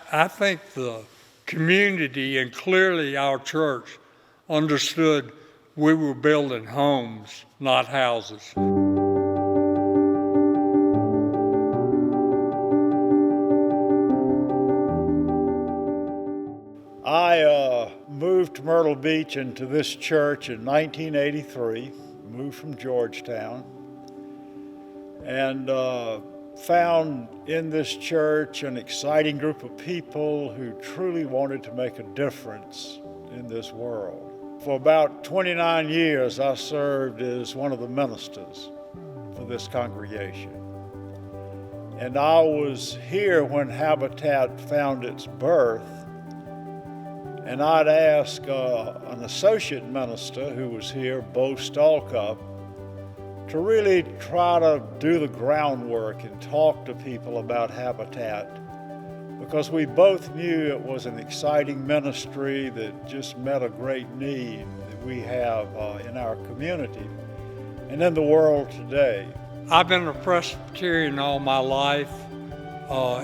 I think the community and clearly our church understood we were building homes, not houses. I moved to Myrtle Beach into this church in 1983, moved from Georgetown, and found in this church an exciting group of people who truly wanted to make a difference in this world. For about 29 years, I served as one of the ministers for this congregation. And I was here when Habitat found its birth. And I'd ask an associate minister who was here, Bo Stalkup, to really try to do the groundwork and talk to people about Habitat, because we both knew it was an exciting ministry that just met a great need that we have in our community and in the world today. I've been a Presbyterian all my life.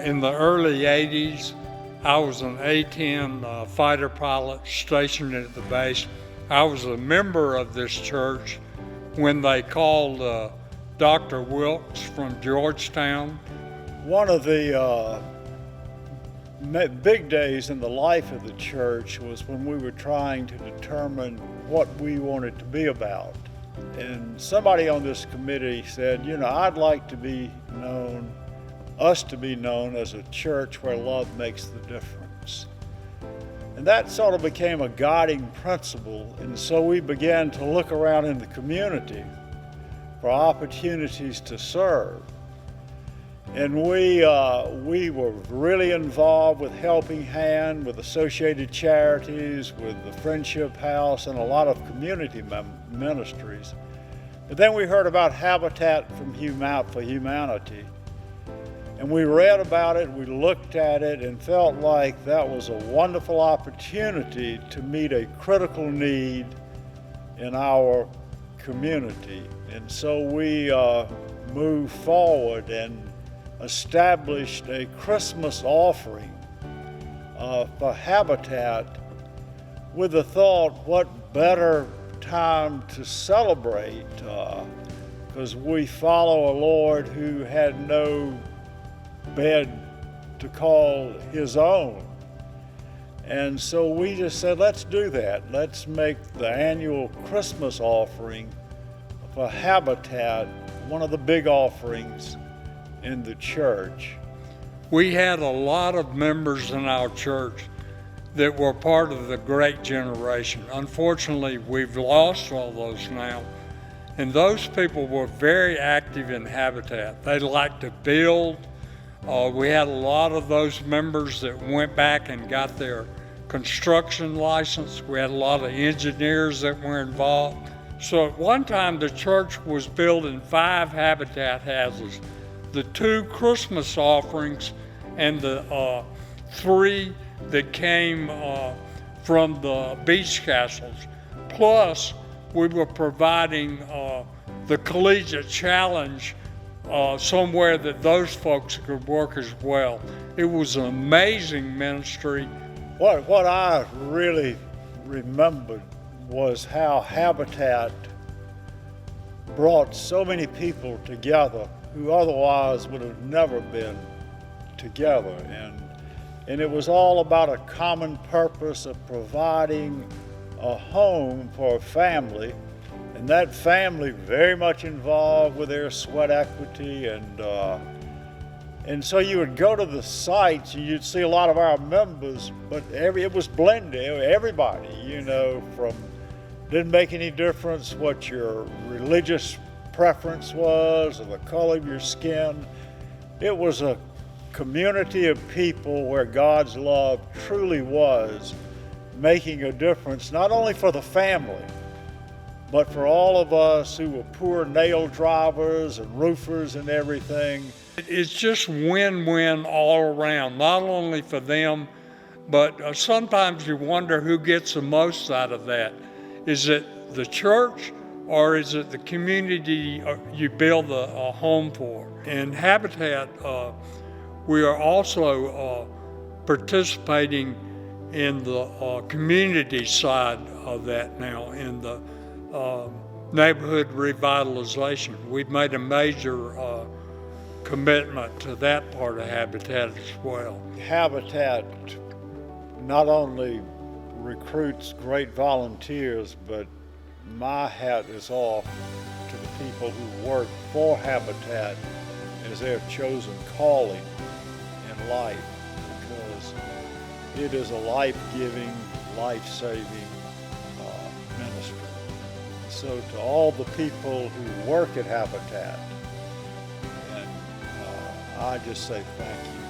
In the early 80s, I was an A-10 fighter pilot stationed at the base. I was a member of this church when they called Dr. Wilkes from Georgetown. One of the big days in the life of the church was when we were trying to determine what we wanted to be about. And somebody on this committee said, I'd like to be known as a church where love makes the difference. And that sort of became a guiding principle, and so we began to look around in the community for opportunities to serve. And we were really involved with Helping Hand, with Associated Charities, with the Friendship House, and a lot of community ministries. But then we heard about Habitat for Humanity. And we read about it, we looked at it, and felt like that was a wonderful opportunity to meet a critical need in our community. And so we moved forward and established a Christmas offering for Habitat with the thought, what better time to celebrate, because we follow a Lord who had no bed to call his own. And so we just said, let's do that. Let's make the annual Christmas offering for Habitat one of the big offerings in the church. We had a lot of members in our church that were part of the Great Generation. Unfortunately, we've lost all those now. And those people were very active in Habitat. They liked to build. We had a lot of those members that went back and got their construction license. We had a lot of engineers that were involved. So at one time, the church was building 5 Habitat houses, the 2 Christmas offerings, and the 3 that came from the beach castles. Plus, we were providing the collegiate challenge somewhere that those folks could work as well. It was an amazing ministry. What I really remembered was how Habitat brought so many people together who otherwise would have never been together. And it was all about a common purpose of providing a home for a family, and that family very much involved with their sweat equity. And so you would go to the sites and you'd see a lot of our members, but it was blended, everybody, didn't make any difference what your religious preference was or the color of your skin. It was a community of people where God's love truly was making a difference, not only for the family, but for all of us who were poor nail drivers and roofers and everything. It's just win-win all around, not only for them, but sometimes you wonder who gets the most out of that. Is it the church or is it the community you build a home for? In Habitat, we are also participating in the community side of that now, in the neighborhood revitalization. We've made a major commitment to that part of Habitat as well. Habitat not only recruits great volunteers, but my hat is off to the people who work for Habitat as their chosen calling in life, because it is a life-giving, life-saving ministry. So to all the people who work at Habitat, and I just say thank you.